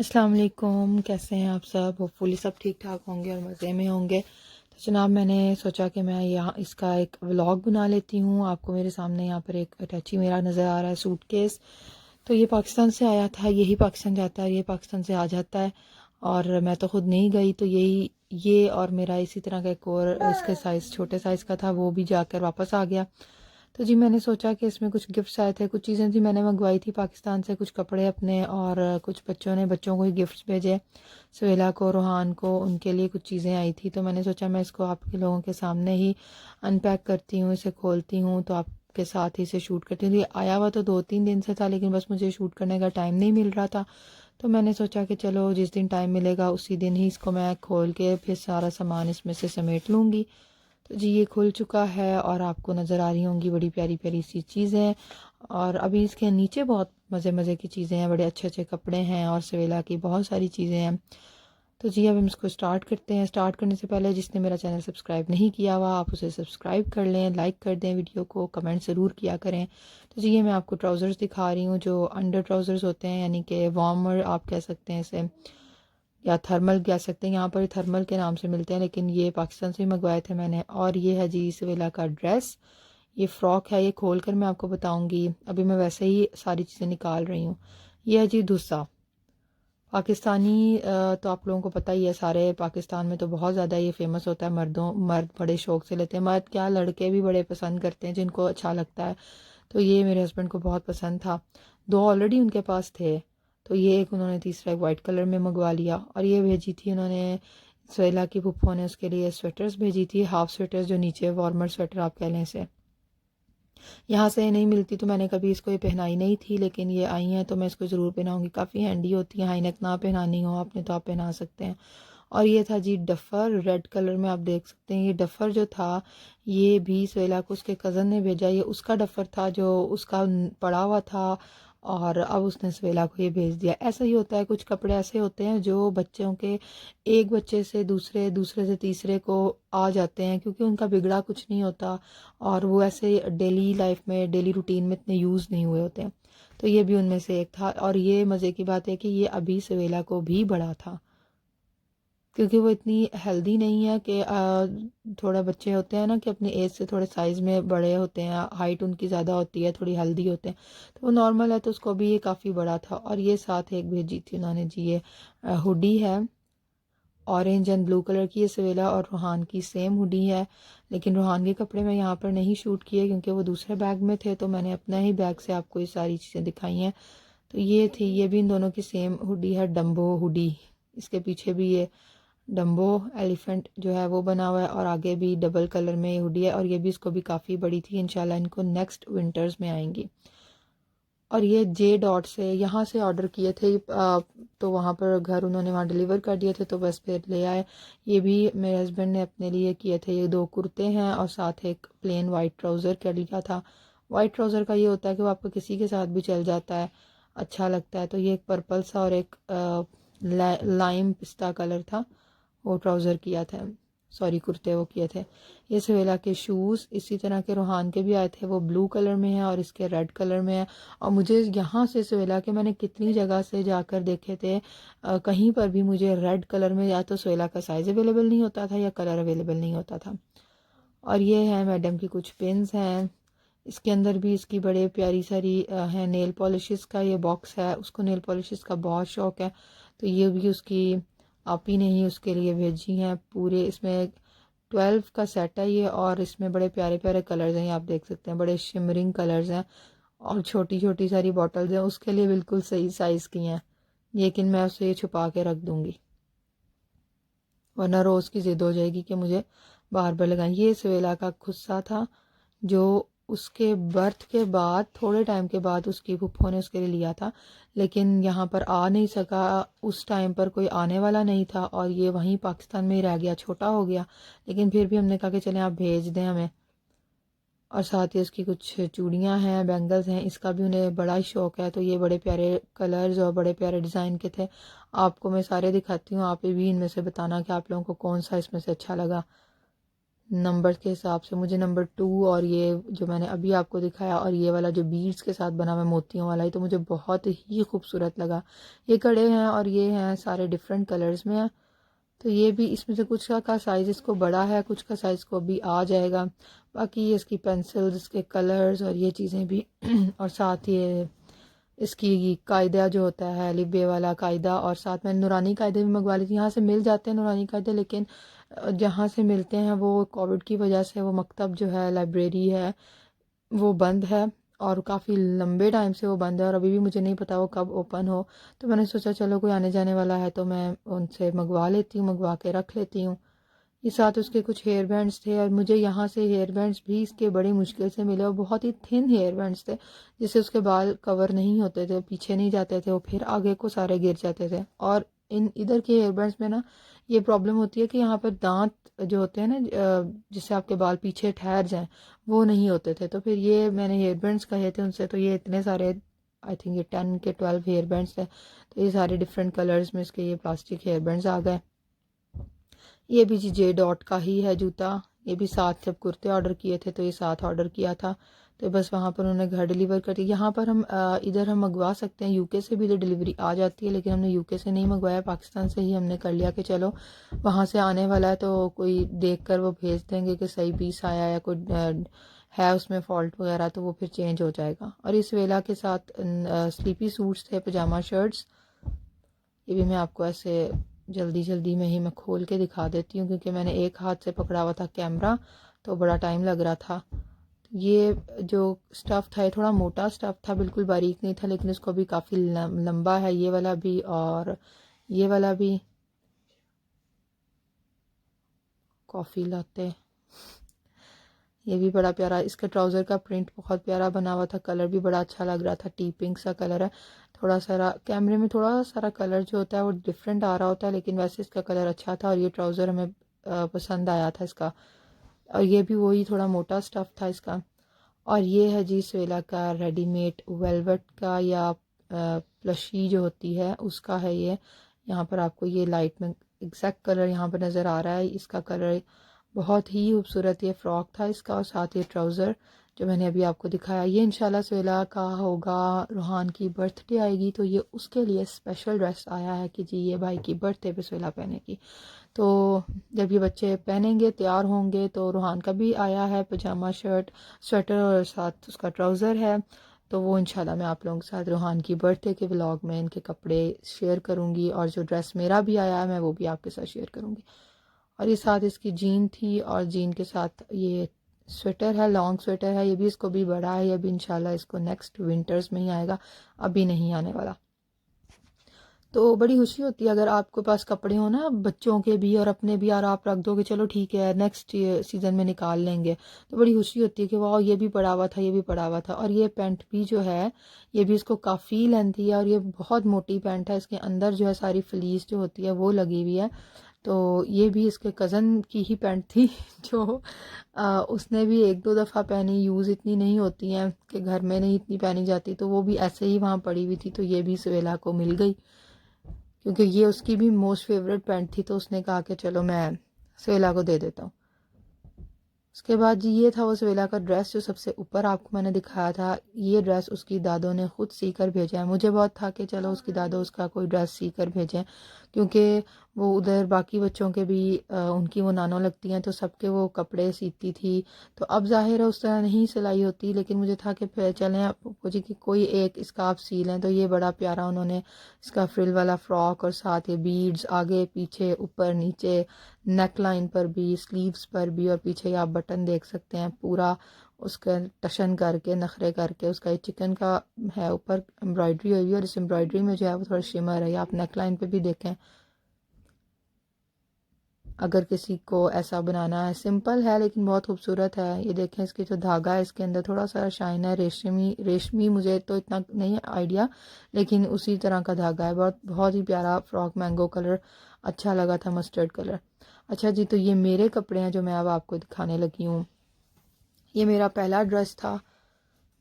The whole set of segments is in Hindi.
अस्सलाम वालेकुम, कैसे हैं आप सब। होपफुली सब ठीक ठाक होंगे और मज़े में होंगे। तो जनाब मैंने सोचा कि मैं यहाँ इसका एक व्लॉग बना लेती हूँ। आपको मेरे सामने यहाँ पर एक अटैची मेरा नज़र आ रहा है सूटकेस। तो ये पाकिस्तान से आया था, यही पाकिस्तान जाता है, ये पाकिस्तान से आ जाता है और मैं तो ख़ुद नहीं गई। तो यही ये और मेरा इसी तरह का एक और इसके साइज़ छोटे साइज़ का था, वो भी जाकर वापस आ गया। तो जी मैंने सोचा कि इसमें कुछ गिफ्ट्स आए थे, कुछ चीज़ें थी मैंने मंगवाई थी पाकिस्तान से, कुछ कपड़े अपने और कुछ बच्चों को ही गिफ्ट्स भेजे। सवेला को, रोहान को, उनके लिए कुछ चीज़ें आई थी। तो मैंने सोचा मैं इसको आपके लोगों के सामने ही अनपैक करती हूँ, इसे खोलती हूँ तो आपके साथ ही इसे शूट करती हूँ। ये आया हुआ तो 2-3 दिन से था, लेकिन बस मुझे शूट करने का टाइम नहीं मिल रहा था। तो मैंने सोचा कि चलो जिस दिन टाइम मिलेगा उसी दिन ही इसको मैं खोल के फिर सारा सामान इसमें से समेट लूँगी। तो जी ये खुल चुका है और आपको नज़र आ रही होंगी बड़ी प्यारी प्यारी सी चीज़ें। और अभी इसके नीचे बहुत मज़े मज़े की चीज़ें हैं, बड़े अच्छे अच्छे कपड़े हैं और सवेला की बहुत सारी चीज़ें हैं। तो जी अब हम इसको स्टार्ट करते हैं। स्टार्ट करने से पहले जिसने मेरा चैनल सब्सक्राइब नहीं किया हुआ आप उसे सब्सक्राइब कर लें, लाइक कर दें वीडियो को, कमेंट ज़रूर किया करें। तो जी ये मैं आपको ट्राउज़र्स दिखा रही हूँ जो अंडर ट्राउज़र्स होते हैं, यानी कि वार्मर आप कह सकते हैं इसे, या थर्मल कह सकते हैं। यहाँ पर थर्मल के नाम से मिलते हैं, लेकिन ये पाकिस्तान से ही मंगवाए थे मैंने। और ये है जी सवेला का ड्रेस, ये फ़्रॉक है। ये खोल कर मैं आपको बताऊंगी, अभी मैं वैसे ही सारी चीज़ें निकाल रही हूँ। ये है जी धुस्सा पाकिस्तानी। तो आप लोगों को पता ही है, सारे पाकिस्तान में तो बहुत ज़्यादा ये फेमस होता है। मर्द बड़े शौक से लेते हैं, मर्द क्या लड़के भी बड़े पसंद करते हैं जिनको अच्छा लगता है। तो ये मेरे हस्बैंड को बहुत पसंद था, दो ऑलरेडी उनके पास थे। तो ये एक उन्होंने तीसरा एक वाइट कलर में मंगवा लिया। और ये भेजी थी उन्होंने सवेला की फुफ्फो ने, उसके लिए स्वेटर्स भेजी थी, हाफ स्वेटर्स जो नीचे वार्मर स्वेटर आप कह लें इसे। यहाँ से नहीं मिलती तो मैंने कभी इसको ये पहनाई नहीं थी, लेकिन ये आई हैं तो मैं इसको ज़रूर पहनाऊँगी। काफ़ी हैंडी होती है, हाई नेक ना पहनानी हो आपने तो आप पहना सकते हैं। और ये था जी डफ़र, रेड कलर में आप देख सकते हैं। ये डफ़र जो था ये भी सवेला को उसके कज़न ने भेजा। ये उसका डफ़र था जो उसका पड़ा हुआ था और अब उसने सवेला को ये भेज दिया। ऐसा ही होता है, कुछ कपड़े ऐसे होते हैं जो बच्चों के एक बच्चे से दूसरे, दूसरे से तीसरे को आ जाते हैं, क्योंकि उनका बिगड़ा कुछ नहीं होता और वो ऐसे डेली लाइफ में, डेली रूटीन में इतने यूज़ नहीं हुए होते हैं। तो ये भी उनमें से एक था। और ये मज़े की बात है कि ये अभी सवेला को भी बड़ा था, क्योंकि वो इतनी हेल्दी नहीं है कि थोड़ा बच्चे होते हैं ना कि अपनी एज से थोड़े साइज़ में बड़े होते हैं, हाइट उनकी ज़्यादा होती है, थोड़ी हेल्दी होते हैं, तो वो नॉर्मल है। तो उसको भी ये काफ़ी बड़ा था। और ये साथ एक भेजी थी उन्होंने जी, ये हुडी है, ऑरेंज एंड ब्लू कलर की। ये सवेला और रूहान की सेम हुडी है, लेकिन रूहान के कपड़े मैं यहाँ पर नहीं शूट किए क्योंकि वो दूसरे बैग में थे, तो मैंने अपना ही बैग से आपको ये सारी चीज़ें दिखाई हैं। तो ये थी, ये भी इन दोनों की सेम हुडी है, डम्बो हुडी। इसके पीछे भी ये डम्बो एलिफेंट जो है वो बना हुआ है और आगे भी डबल कलर में ये हुडी है। और ये भी इसको भी काफ़ी बड़ी थी, इंशाल्लाह इनको नेक्स्ट विंटर्स में आएंगी। और ये जे डॉट से यहाँ से ऑर्डर किए थे, तो वहाँ पर घर उन्होंने वहाँ डिलीवर कर दिए थे, तो बस फिर ले आए। ये भी मेरे हस्बैंड ने अपने लिए किए थे। ये दो कुर्ते हैं और साथ एक प्लेन वाइट ट्राउज़र कर लिया था। वाइट ट्राउज़र का ये होता है कि वो आपको किसी के साथ भी चल जाता है, अच्छा लगता है। तो ये एक पर्पल सा और एक लाइम पिस्ता कलर था, वो ट्राउज़र किया था, सॉरी कुर्ते वो किए थे। ये सवेला के शूज़ इसी तरह के रूहान के भी आए थे, वो ब्लू कलर में है और इसके रेड कलर में है। और मुझे यहाँ से सवेला के मैंने कितनी जगह से जाकर देखे थे, कहीं पर भी मुझे रेड कलर में या तो सवेला का साइज़ अवेलेबल नहीं होता था या कलर अवेलेबल नहीं होता था। और ये है मैडम की कुछ पिन्स हैं, इसके अंदर भी इसकी बड़े प्यारी सारी है। नेल पॉलिशेस का ये बॉक्स है, उसको नेल पॉलिशेस का बहुत शौक़ है, तो ये भी उसकी आप ही ने ही उसके लिए भेजी हैं। पूरे इसमें 12 का सेट है ये, और इसमें बड़े प्यारे प्यारे कलर्स हैं, ये आप देख सकते हैं, बड़े शिमरिंग कलर्स हैं। और छोटी छोटी सारी बॉटल्स हैं, उसके लिए बिल्कुल सही साइज़ की हैं, लेकिन मैं उसे ये छुपा के रख दूँगी वरना रोज़ की ज़िद हो जाएगी कि मुझे बार बार लगाएं। ये सवेला का खुस्सा था जो उसके बर्थ के बाद थोड़े टाइम के बाद उसकी फुफ्फो ने उसके लिए लिया था, लेकिन यहाँ पर आ नहीं सका, उस टाइम पर कोई आने वाला नहीं था और ये वहीं पाकिस्तान में ही रह गया, छोटा हो गया। लेकिन फिर भी हमने कहा कि चलें आप भेज दें हमें। और साथ ही उसकी कुछ चूड़ियाँ हैं, बैंगल्स हैं, इसका भी उन्हें बड़ा ही शौक़ है। तो ये बड़े प्यारे कलर्स और बड़े प्यारे डिज़ाइन के थे। आपको मैं सारे दिखाती हूँ, आप भी इनमें से बताना कि आप लोगों को कौन सा इसमें से अच्छा लगा। नंबर के हिसाब से मुझे नंबर 2 और ये जो मैंने अभी आपको दिखाया और ये वाला जो बीड्स के साथ बना हुआ है मोतियों वाला, ये तो मुझे बहुत ही खूबसूरत लगा। ये कड़े हैं और ये हैं सारे डिफरेंट कलर्स में हैं। तो ये भी इसमें से कुछ का साइज़ इसको बड़ा है, कुछ का साइज़ को अभी आ जाएगा। बाकी ये इसकी पेंसिल्स, इसके कलर्स और ये चीज़ें भी और साथ ये इसकी कायदा जो होता है लिबे वाला कायदा, और साथ में नूरानी कायदे भी मंगवा ली थी। यहाँ से मिल जाते हैं नूरानी कायदे, लेकिन जहाँ से मिलते हैं वो कोविड की वजह से वो मकतब जो है, लाइब्रेरी है, वो बंद है और काफ़ी लंबे टाइम से वो बंद है और अभी भी मुझे नहीं पता वो कब ओपन हो। तो मैंने सोचा चलो कोई आने जाने वाला है तो मैं उनसे मंगवा लेती हूँ, मंगवा के रख लेती हूँ। ये साथ उसके कुछ हेयर बैंड्स थे और मुझे यहाँ से हेयर बैंड्स भी इसके बड़ी मुश्किल से मिले और बहुत ही थिन हेयर बैंड्स थे, जिससे उसके बाल कवर नहीं होते थे, पीछे नहीं जाते थे, वो फिर आगे को सारे गिर जाते थे। और इन इधर के हेयर बैंड्स में ना ये प्रॉब्लम होती है कि यहाँ पर दांत जो होते हैं ना, जिससे आपके बाल पीछे ठहर जाएं, वो नहीं होते थे। तो फिर ये मैंने हेयर बैंड्स कहे थे उनसे, तो ये इतने सारे, आई थिंक ये 10 के 12 हेयर बैंड्स थे। तो ये सारे डिफरेंट कलर्स में इसके ये प्लास्टिक हेयर बैंड्स आ गए। ये भी जी जे डॉट का ही है जूता। ये भी साथ जब कुर्ते ऑर्डर किए थे तो ये साथ ऑर्डर किया था, तो बस वहाँ पर उन्होंने घर डिलीवर कर दिया। यहाँ पर हम इधर हम मंगवा सकते हैं, यूके से भी इधर डिलीवरी आ जाती है, लेकिन हमने यूके से नहीं मंगवाया, पाकिस्तान से ही हमने कर लिया कि चलो वहाँ से आने वाला है तो कोई देख कर वो भेज देंगे कि सही पीस आया या कोई है उसमें फॉल्ट वगैरह, तो वो फिर चेंज हो जाएगा। और इस वेला के साथ स्लीपी सूट्स थे, पजामा शर्ट्स। ये भी मैं आपको ऐसे जल्दी जल्दी में ही मैं खोल के दिखा देती हूँ क्योंकि मैंने एक हाथ से पकड़ा हुआ था कैमरा, तो बड़ा टाइम लग रहा था। ये जो स्टफ़ था ये थोड़ा मोटा स्टफ़ था, बिल्कुल बारीक नहीं था, लेकिन इसको भी काफ़ी लंबा है, ये वाला भी और ये वाला भी। कॉफ़ी लाते, ये भी बड़ा प्यारा, इसका ट्राउज़र का प्रिंट बहुत प्यारा बना हुआ था, कलर भी बड़ा अच्छा लग रहा था, टी पिंक सा कलर है। थोड़ा सारा कैमरे में थोड़ा सारा कलर जो होता है वो डिफरेंट आ रहा होता है, लेकिन वैसे इसका कलर अच्छा था और ये ट्राउज़र हमें पसंद आया था इसका। और ये भी वही थोड़ा मोटा स्टफ़ था इसका। और ये है जी स्वेला का रेडीमेड वेलवेट का या प्लशी जो होती है उसका है ये। यहाँ पर आपको ये लाइट में एग्जैक्ट कलर यहाँ पर नज़र आ रहा है, इसका कलर बहुत ही खूबसूरत ये फ़्रॉक था इसका, और साथ ये ट्राउज़र जो मैंने अभी आपको दिखाया। ये इंशाल्लाह स्वेला का होगा, रूहान की बर्थडे आएगी तो ये उसके लिए स्पेशल ड्रेस आया है कि जी ये भाई की बर्थडे पे स्वेला पहनेगी। तो जब ये बच्चे पहनेंगे, तैयार होंगे, तो रूहान का भी आया है पजामा शर्ट, स्वेटर और साथ उसका ट्राउज़र है। तो वो इंशाल्लाह मैं आप लोगों के साथ रूहान की बर्थडे के व्लॉग में इनके कपड़े शेयर करूँगी, और जो ड्रेस मेरा भी आया है मैं वो भी आपके साथ शेयर करूँगी। और ये साथ इसकी जीन थी और जीन के साथ ये स्वेटर है, लॉन्ग स्वेटर है, ये भी इसको भी बड़ा है, ये भी इंशाल्लाह इसको नेक्स्ट विंटर्स में ही आएगा, अभी नहीं आने वाला। तो बड़ी खुशी होती है अगर आपके पास कपड़े हो ना, बच्चों के भी और अपने भी, और आप रख दो कि चलो ठीक है नेक्स्ट सीज़न में निकाल लेंगे, तो बड़ी खुशी होती है कि वाह ये भी पड़ा हुआ था, ये भी पड़ा हुआ था। और ये पैंट भी जो है ये भी इसको काफ़ी लेंथी है और ये बहुत मोटी पैंट है, इसके अंदर जो है सारी फ्लीस जो होती है वो लगी हुई है। तो ये भी इसके कज़न की ही पैंट थी जो उसने भी एक दो दफ़ा पहनी, यूज़ इतनी नहीं होती हैं कि घर में नहीं इतनी पहनी जाती, तो वो भी ऐसे ही वहाँ पड़ी हुई थी, तो ये भी सवेला को मिल गई क्योंकि ये उसकी भी मोस्ट फेवरेट पैंट थी, तो उसने कहा कि चलो मैं सवेला को दे देता हूँ। उसके बाद जी ये था वो सवेला का ड्रेस जो सबसे ऊपर आपको मैंने दिखाया था। ये ड्रेस उसकी दादों ने ख़ुद सी कर भेजा है। मुझे बहुत था कि चलो उसकी दादों उसका कोई ड्रेस सी कर भेजें, क्योंकि वो उधर बाकी बच्चों के भी उनकी वो नानों लगती हैं तो सबके वो कपड़े सीती थी। तो अब ज़ाहिर है उस तरह नहीं सिलाई होती, लेकिन मुझे था कि फिर चलें आपको जी कि कोई एक इसका आप सी लें। तो ये बड़ा प्यारा उन्होंने इसका फ्रिल वाला फ़्रॉक और साथ ये बीड्स आगे पीछे ऊपर नीचे नेक लाइन पर भी, स्लीव्स पर भी, और पीछे आप बटन देख सकते हैं पूरा उसका टशन करके नखरे करके। उसका ये चिकन का है, ऊपर एम्ब्रॉयडरी हुई है और इस एम्ब्रॉयडरी में जो है वो थोड़ा शिमर है, आप नेक लाइन पे भी देखें। अगर किसी को ऐसा बनाना है, सिंपल है लेकिन बहुत खूबसूरत है। ये देखें इसकी जो धागा है इसके अंदर थोड़ा सा शाइन है, रेशमी रेशमी, मुझे तो इतना नहीं आइडिया, लेकिन उसी तरह का धागा है। बहुत बहुत ही प्यारा फ्रॉक, मैंगो कलर अच्छा लगा था, मस्टर्ड कलर। अच्छा जी, तो ये मेरे कपड़े हैं जो मैं अब आपको दिखाने लगी हूँ। ये मेरा पहला ड्रेस था।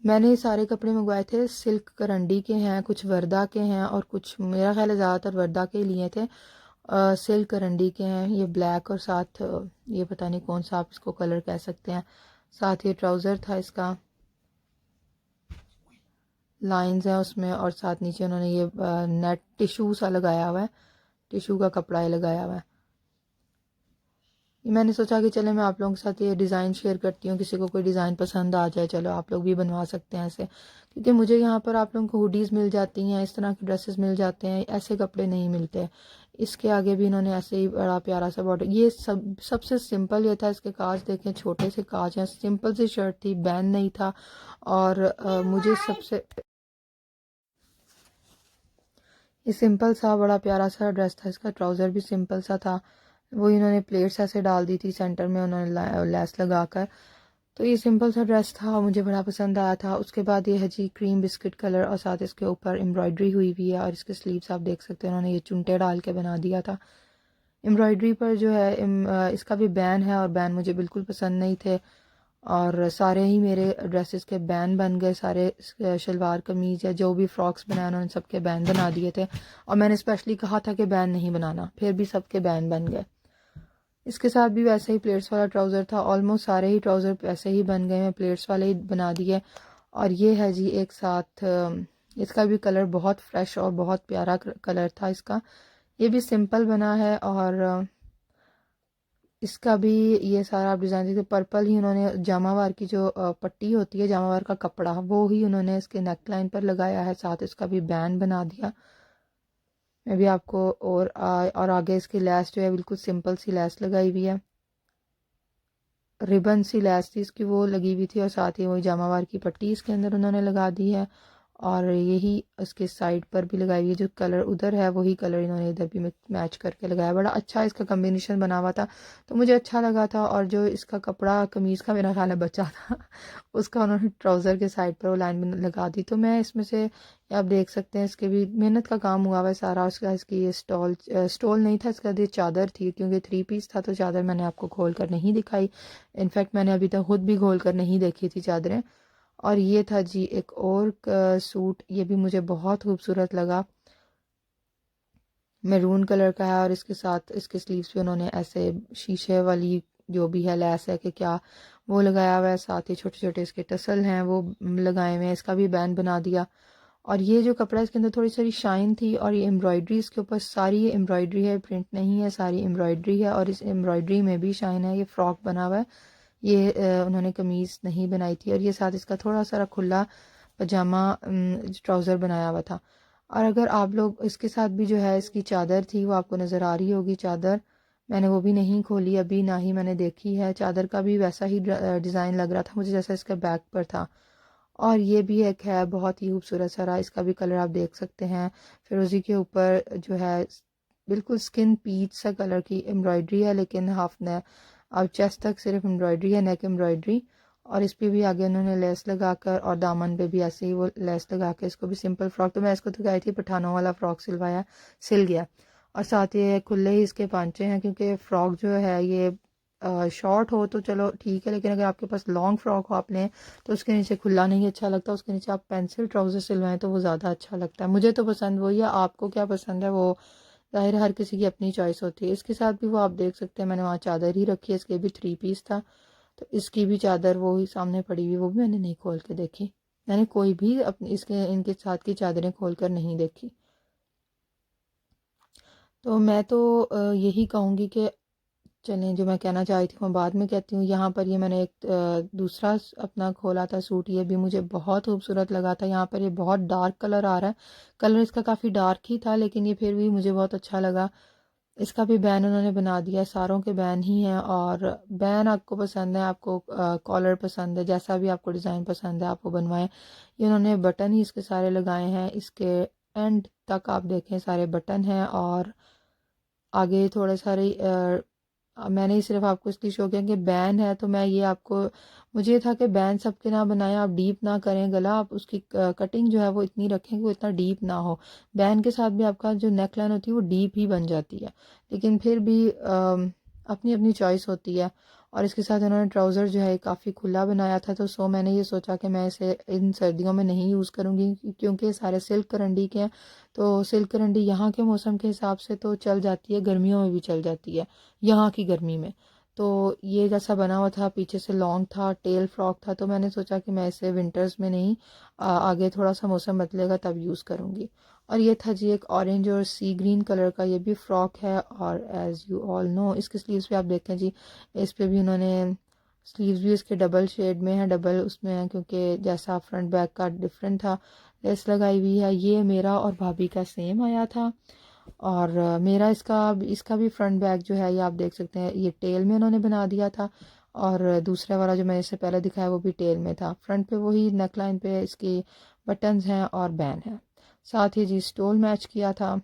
मैंने सारे कपड़े मंगवाए थे, सिल्क करंडी के हैं, कुछ वर्दा के हैं और कुछ मेरा ख्याल है ज़्यादातर वर्दा के लिए थे। सिल्क करंडी के हैं ये, ब्लैक और साथ ये पता नहीं कौन सा आप इसको कलर कह सकते हैं। साथ ये ट्राउज़र था, इसका लाइंस हैं उसमें, और साथ नीचे उन्होंने ये नेट टिशू सा लगाया हुआ है, टिशू का कपड़ा ये लगाया हुआ है। मैंने सोचा कि चले मैं आप लोगों के साथ ये डिज़ाइन शेयर करती हूँ, किसी को कोई डिज़ाइन पसंद आ जाए, चलो आप लोग भी बनवा सकते हैं ऐसे, क्योंकि मुझे यहाँ पर आप लोगों को हुडीज़ मिल जाती हैं, इस तरह के ड्रेसेस मिल जाते हैं, ऐसे कपड़े नहीं मिलते। इसके आगे भी इन्होंने ऐसे ही बड़ा प्यारा सा बॉर्डर, ये सबसे सिंपल ये था। इसके काज देखें, छोटे से काज हैं, सिंपल सी शर्ट थी, बैन नहीं था। और मुझे सबसे ये सिंपल सा बड़ा प्यारा सा ड्रेस था। इसका ट्राउज़र भी सिंपल सा था, वो इन्होंने प्लेट्स ऐसे डाल दी थी सेंटर में उन्होंने लेस लगाकर। तो ये सिंपल सा ड्रेस था, मुझे बड़ा पसंद आया था। उसके बाद ये है जी क्रीम बिस्किट कलर, और साथ इसके ऊपर एम्ब्रॉयडरी हुई हुई है, और इसके स्लीव्स आप देख सकते हैं उन्होंने ये चुनटे डाल के बना दिया था। एम्ब्रॉयडरी पर जो है इसका भी बैन है, और बैन मुझे बिल्कुल पसंद नहीं थे, और सारे ही मेरे ड्रेसेस के बैन बन गए। सारे शलवार कमीज़ या जो भी फ्रॉक्स बनाए उन्होंने सबके बैन बना दिए थे, और मैंने स्पेशली कहा था कि बैन नहीं बनाना, फिर भी सबके बैन बन गए। इसके साथ भी वैसे ही प्लेट्स वाला ट्राउज़र था, ऑलमोस्ट सारे ही ट्राउज़र वैसे ही बन गए, मैं प्लेट्स वाले ही बना दिए। और ये है जी एक साथ इसका भी कलर बहुत फ्रेश और बहुत प्यारा कलर था इसका, ये भी सिंपल बना है। और इसका भी ये सारा आप डिज़ाइन देखिए, पर्पल ही उन्होंने जामावार की जो पट्टी होती है, जामावार का कपड़ा, वो ही उन्होंने इसके नेक लाइन पर लगाया है, साथ इसका भी बैंड बना दिया। मैं भी आपको और आगे इसकी लैस जो है बिल्कुल सिंपल सी लैस लगाई हुई है, रिबन सी लैस थी इसकी वो लगी हुई थी, और साथ ही वही जामावार की पट्टी इसके अंदर उन्होंने लगा दी है, और यही उसके साइड पर भी लगाई हुई है। जो कलर उधर है वही कलर इन्होंने इधर भी मैच करके लगाया। बड़ा अच्छा इसका कम्बिनेशन बना हुआ था, तो मुझे अच्छा लगा था। और जो इसका कपड़ा कमीज़ का मेरा ख्याल है बचा था उसका उन्होंने ट्राउज़र के साइड पर वो लाइन लगा दी। तो मैं इसमें से आप देख सकते हैं इसके भी मेहनत का काम हुआ हुआ है सारा। उसका इसकी ये स्टॉल नहीं था, इसका ये चादर थी, क्योंकि 3 पीस था, तो चादर मैंने आपको खोल कर नहीं दिखाई। इनफैक्ट मैंने अभी तक खुद भी खोल कर नहीं देखी थी चादरें। और ये था जी एक और सूट, ये भी मुझे बहुत खूबसूरत लगा, मैरून कलर का है, और इसके साथ इसके स्लीव्स पे उन्होंने ऐसे शीशे वाली जो भी है लैस है कि क्या वो लगाया हुआ है, साथ ही छोटे छोटे इसके टसल हैं वो लगाए हुए हैं, इसका भी बैंड बना दिया। और ये जो कपड़ा है इसके अंदर थोड़ी सारी शाइन थी, और ये एम्ब्रॉयडरी इसके ऊपर सारी ये एम्ब्रॉयडरी है, प्रिंट नहीं है, सारी एम्ब्रॉयडरी है, और इस एम्ब्रॉयडरी में भी शाइन है। ये फ्रॉक बना हुआ है, ये उन्होंने कमीज़ नहीं बनाई थी, और ये साथ इसका थोड़ा सा खुला पजामा ट्राउज़र बनाया हुआ था। और अगर आप लोग इसके साथ भी जो है इसकी चादर थी वो आपको नज़र आ रही होगी, चादर मैंने वो भी नहीं खोली अभी, ना ही मैंने देखी है। चादर का भी वैसा ही डिज़ाइन लग रहा था मुझे जैसा इसके बैक पर था। और ये भी एक है बहुत ही खूबसूरत सा रहा, इसका भी कलर आप देख सकते हैं, फिरोजी के ऊपर जो है बिल्कुल स्किन पीच सा कलर की एम्ब्रॉयडरी है, लेकिन हाफ ने अब चेस्ट तक सिर्फ एम्ब्रॉयडरी है, नेक एम्ब्रॉयडरी। और इस पे भी आगे उन्होंने लेस लगाकर, और दामन पे भी ऐसे ही वो लेस लगा के इसको भी सिंपल फ्रॉक, तो मैं इसको तो गई थी पठानों वाला फ्रॉक सिलवाया, सिल गया। और साथ ये खुले ही इसके पांचे हैं, क्योंकि फ्रॉक जो है ये शॉर्ट हो तो चलो ठीक है, लेकिन अगर आपके पास लॉन्ग फ्रॉक हो आपने, तो उसके नीचे खुला नहीं अच्छा लगता, उसके नीचे आप पेंसिल ट्राउज़र सिलवाएं तो वो ज़्यादा अच्छा लगता है। मुझे तो पसंद वही है, आपको क्या पसंद है वो ज़ाहिर हर किसी की अपनी चॉइस होती है। इसके साथ भी वो आप देख सकते हैं, मैंने वहाँ चादर ही रखी है, इसके भी 3 पीस था, तो इसकी भी चादर वो ही सामने पड़ी हुई, वो भी मैंने नहीं खोल के देखी, मैंने कोई भी अपनी इसके इनके साथ की चादरें खोल कर नहीं देखी। तो मैं तो यही कहूँगी कि चलें, जो मैं कहना चाह रही थी मैं बाद में कहती हूँ। यहाँ पर ये मैंने एक दूसरा अपना खोला था सूट, ये भी मुझे बहुत खूबसूरत लगा था। यहाँ पर ये बहुत डार्क कलर आ रहा है, कलर इसका काफ़ी डार्क ही था, लेकिन ये फिर भी मुझे बहुत अच्छा लगा। इसका भी बैन उन्होंने बना दिया, सारों के बैन ही हैं। और बैन आपको पसंद है, आपको कॉलर पसंद है, जैसा भी आपको डिज़ाइन पसंद है आप वो बनवाएं। ये उन्होंने बटन ही इसके सारे लगाए हैं, इसके एंड तक आप देखें सारे बटन हैं, और आगे थोड़े सारे मैंने ही सिर्फ आपको इसलिए शो किया कि बैन है, तो मैं ये आपको, मुझे ये था कि बैन सबके ना बनाएं, आप डीप ना करें गला, आप उसकी कटिंग जो है वो इतनी रखें कि वो इतना डीप ना हो। बैन के साथ भी आपका जो नेक लाइन होती है वो डीप ही बन जाती है, लेकिन फिर भी अपनी अपनी चॉइस होती है। और इसके साथ उन्होंने ट्राउज़र जो है काफ़ी खुला बनाया था। तो सो मैंने ये सोचा कि मैं इसे इन सर्दियों में नहीं यूज़ करूँगी क्योंकि सारे सिल्क करंडी के हैं। तो सिल्क करंडी यहाँ के मौसम के हिसाब से तो चल जाती है, गर्मियों में भी चल जाती है, यहाँ की गर्मी में। तो ये जैसा बना हुआ था, पीछे से लॉन्ग था, टेल फ्रॉक था, तो मैंने सोचा कि मैं इसे विंटर्स में नहीं, आगे थोड़ा सा मौसम बदलेगा तब यूज़ करूँगी। और ये था जी एक ऑरेंज और सी ग्रीन कलर का, ये भी फ्रॉक है। और एज़ यू ऑल नो इसके स्लीव्स पे आप देखें जी, इस पे भी उन्होंने स्लीव्स भी इसके डबल शेड में है, डबल उसमें है, क्योंकि जैसा फ्रंट बैक का डिफरेंट था। लेस लगाई हुई है। ये मेरा और भाभी का सेम आया था। और मेरा इसका भी फ्रंट बैक जो है ये आप देख सकते हैं, ये टेल में उन्होंने बना दिया था। और दूसरा वाला जो मैंने इससे पहले दिखाया वो भी टेल में था। फ्रंट पे वही नेक लाइन पे इसकी बटन्स हैं और बैन है। साथ ही जी स्टोल मैच किया था।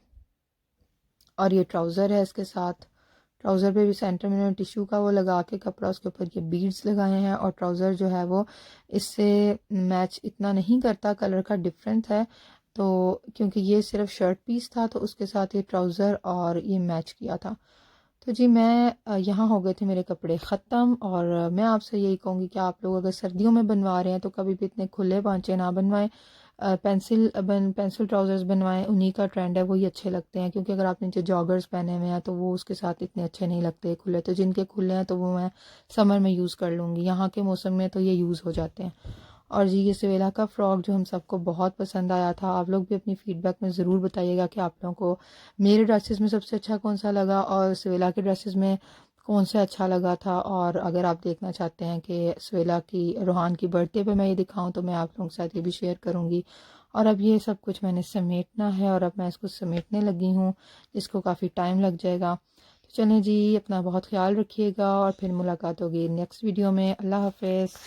और ये ट्राउज़र है इसके साथ। ट्राउज़र पे भी सेंटर में उन्होंने टिश्यू का वो लगा के कपड़ा, उसके ऊपर ये बीड्स लगाए हैं। और ट्राउज़र जो है वो इससे मैच इतना नहीं करता, कलर का डिफरेंस है। तो क्योंकि ये सिर्फ शर्ट पीस था तो उसके साथ ये ट्राउज़र और ये मैच किया था। तो जी मैं यहाँ हो गए थे मेरे कपड़े ख़त्म। और मैं आपसे यही कहूँगी कि आप लोग अगर सर्दियों में बनवा रहे हैं तो कभी भी इतने खुले पांचे ना बनवाएं। पेंसिल ट्राउज़र्स बनवाएं, उन्हीं का ट्रेंड है, वही अच्छे लगते हैं। क्योंकि अगर आपने नीचे जॉगर्स पहने हुए हैं तो वो उसके साथ इतने अच्छे नहीं लगते खुले। तो जिनके खुले हैं तो वो मैं समर में यूज़ कर लूँगी, यहाँ के मौसम में तो ये यूज़ हो जाते हैं। और जी ये सवेला का फ़्रॉक जो हम सबको बहुत पसंद आया था। आप लोग भी अपनी फ़ीडबैक में ज़रूर बताइएगा कि आप लोगों को मेरे ड्रेसेस में सबसे अच्छा कौन सा लगा और सवेला के ड्रेसेस में कौन सा अच्छा लगा था। और अगर आप देखना चाहते हैं कि सवेला की रोहान की बर्थडे पे मैं ये दिखाऊं तो मैं आप लोगों के साथ ये भी शेयर करूँगी। और अब ये सब कुछ मैंने समेटना है और अब मैं इसको समेटने लगी हूँ, जिसको काफ़ी टाइम लग जाएगा। तो चलें जी, अपना बहुत ख्याल रखिएगा और फिर मुलाकात होगी नेक्स्ट वीडियो में। अल्लाह हाफिज़।